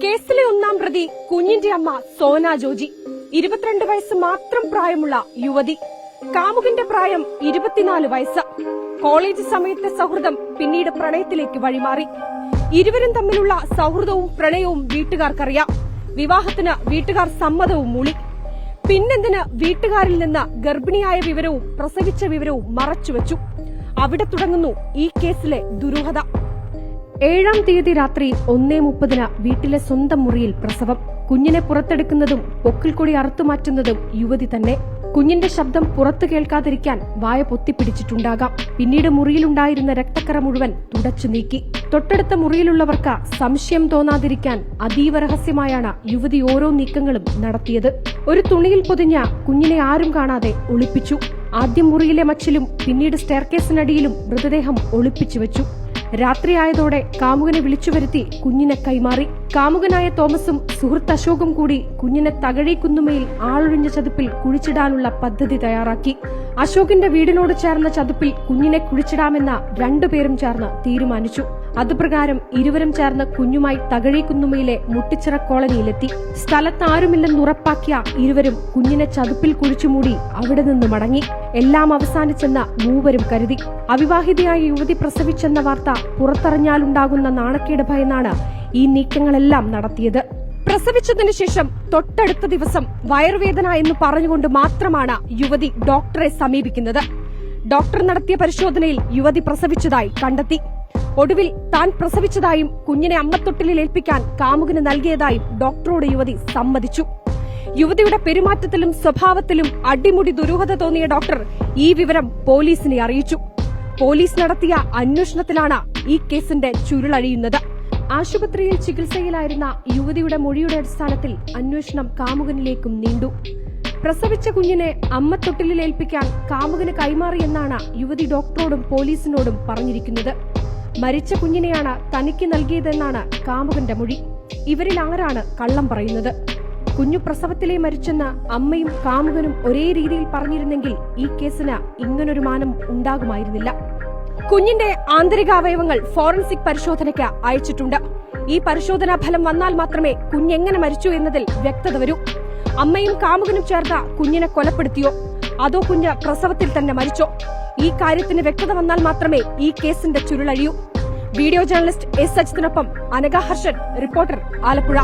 കേസിലെ ഒന്നാം പ്രതി കുഞ്ഞിന്റെ അമ്മ സോന ജോജി. 22 വയസ്സ് മാത്രം പ്രായമുള്ള യുവതി. കാമുകന്റെ പ്രായം 24 വയസ്സ്. കോളേജ് സമയത്തെ സൗഹൃദം പിന്നീട് പ്രണയത്തിലേക്ക് വഴിമാറി. ഇരുവരും തമ്മിലുള്ള സൗഹൃദവും പ്രണയവും വീട്ടുകാർക്കറിയാം. വിവാഹത്തിന് വീട്ടുകാർ സമ്മതവും മൂളി. പിന്നെന്തിന് വീട്ടുകാരിൽ നിന്ന് ഗർഭിണിയായ വിവരവും പ്രസവിച്ച വിവരവും മറച്ചുവെച്ചു. അവിടെ തുടങ്ങുന്നു ഈ കേസിലെ ദുരൂഹത. 7-ാം തീയതി രാത്രി 1:30 വീട്ടിലെ സ്വന്തം മുറിയിൽ പ്രസവം. കുഞ്ഞിനെ പുറത്തെടുക്കുന്നതും പൊക്കിൾക്കൊടി അറുത്തുമാറ്റുന്നതും യുവതി തന്നെ. കുഞ്ഞിന്റെ ശബ്ദം പുറത്തു കേൾക്കാതിരിക്കാൻ വായ പൊത്തിപ്പിടിച്ചിട്ടുണ്ടാകാം. പിന്നീട് മുറിയിലുണ്ടായിരുന്ന രക്തക്കറ മുഴുവൻ തുടച്ചു നീക്കി. തൊട്ടടുത്ത മുറിയിലുള്ളവർക്ക് സംശയം തോന്നാതിരിക്കാൻ അതീവ രഹസ്യമായാണ് യുവതി ഓരോ നീക്കങ്ങളും നടത്തിയത്. ഒരു തുണിയിൽ പൊതിഞ്ഞ കുഞ്ഞിനെ ആരും കാണാതെ ഒളിപ്പിച്ചു. ആദ്യം മുറിയിലെ മച്ചിലും പിന്നീട് സ്റ്റെയർകേസിനടിയിലും മൃതദേഹം ഒളിപ്പിച്ചു വെച്ചു. രാത്രിയായതോടെ കാമുകനെ വിളിച്ചുവരുത്തി കുഞ്ഞിനെ കൈമാറി. കാമുകനായ തോമസും സുഹൃത്ത് അശോകും കൂടി കുഞ്ഞിനെ തകഴിക്കുന്നുമയിൽ ആളൊഴിഞ്ഞ ചതുപ്പിൽ കുഴിച്ചിടാനുള്ള പദ്ധതി തയ്യാറാക്കി. അശോകിന്റെ വീടിനോട് ചേർന്ന ചതുപ്പിൽ കുഞ്ഞിനെ കുഴിച്ചിടാമെന്ന് രണ്ടുപേരും ചേർന്ന് തീരുമാനിച്ചു. അതുപ്രകാരം ഇരുവരും ചേർന്ന് കുഞ്ഞുമായി തകഴിക്കുന്നുമയിലെ മുട്ടിച്ചിറ കോളനിയിലെത്തി. സ്ഥലത്ത് ആരുമില്ലെന്നുറപ്പാക്കിയ ഇരുവരും കുഞ്ഞിനെ ചതുപ്പിൽ കുഴിച്ചുമൂടി അവിടെ നിന്ന് മടങ്ങി. എല്ലാം അവസാനിച്ചെന്ന് മൂവരും കരുതി. അവിവാഹിതയായ യുവതി പ്രസവിച്ചെന്ന വാർത്ത പുറത്തറിഞ്ഞാലുണ്ടാകുന്ന നാണക്കേട് ഭയന്നാണ് ഈ നീക്കങ്ങളെല്ലാം നടത്തിയത്. പ്രസവിച്ചതിനു ശേഷം തൊട്ടടുത്ത ദിവസം വയറുവേദന എന്ന് പറഞ്ഞുകൊണ്ട് മാത്രമാണ് യുവതി ഡോക്ടറെ സമീപിക്കുന്നത്. ഡോക്ടർ നടത്തിയ പരിശോധനയിൽ യുവതി പ്രസവിച്ചതായി കണ്ടെത്തി. ഒടുവിൽ താൻ പ്രസവിച്ചതായും കുഞ്ഞിനെ അമ്മത്തൊട്ടിലിൽ ഏൽപ്പിക്കാൻ കാമുകന് നൽകിയതായും ഡോക്ടറോട് യുവതി സമ്മതിച്ചു. യുവതിയുടെ പെരുമാറ്റത്തിലും സ്വഭാവത്തിലും അടിമുടി ദുരൂഹത തോന്നിയ ഡോക്ടർ ഈ വിവരം പോലീസിനെ അറിയിച്ചു. പോലീസ് നടത്തിയ അന്വേഷണത്തിലാണ് ഈ കേസിന്റെ ചുരുളഴിയുന്നത്. ആശുപത്രിയിൽ ചികിത്സയിലായിരുന്ന യുവതിയുടെ മൊഴിയുടെ അടിസ്ഥാനത്തിൽ അന്വേഷണം കാമുകനിലേക്കും നീണ്ടു. പ്രസവിച്ച കുഞ്ഞിനെ അമ്മത്തൊട്ടിലിൽ ഏൽപ്പിക്കാൻ കാമുകന് കൈമാറിയെന്നാണ് യുവതി ഡോക്ടറോടും പോലീസിനോടും പറഞ്ഞിരിക്കുന്നത്. മരിച്ച കുഞ്ഞിനെയാണ് തനിക്ക് നൽകിയതെന്നാണ് കാമുകന്റെ മൊഴി. ഇവരിൽ ആരാണ് കള്ളം പറയുന്നത്? കുഞ്ഞു പ്രസവത്തിലെ മരിച്ചെന്ന് അമ്മയും കാമുകനും ഒരേ രീതിയിൽ പറഞ്ഞിരുന്നെങ്കിൽ ഈ കേസിന് ഇങ്ങനൊരു മാനം ഉണ്ടാകുമായിരുന്നില്ല. കുഞ്ഞിന്റെ ആന്തരികാവയവങ്ങൾ ഫോറൻസിക് പരിശോധനയ്ക്ക് അയച്ചിട്ടുണ്ട്. ഈ പരിശോധനാ ഫലം വന്നാൽ മാത്രമേ കുഞ്ഞെങ്ങനെ മരിച്ചു എന്നതിൽ വ്യക്തത വരൂ. അമ്മയും കാമുകനും ചേർന്ന് കുഞ്ഞിനെ കൊലപ്പെടുത്തിയോ അതോ കുഞ്ഞ് പ്രസവത്തിൽ തന്നെ മരിച്ചോ? ഈ കാര്യത്തിന് വ്യക്തത വന്നാൽ മാത്രമേ ഈ കേസിന്റെ ചുരുളഴിയൂ. വീഡിയോ ജേർണലിസ്റ്റ് എസ് സജിത്തിനൊപ്പം അനഘ ഹർഷൻ, റിപ്പോർട്ടർ, ആലപ്പുഴ.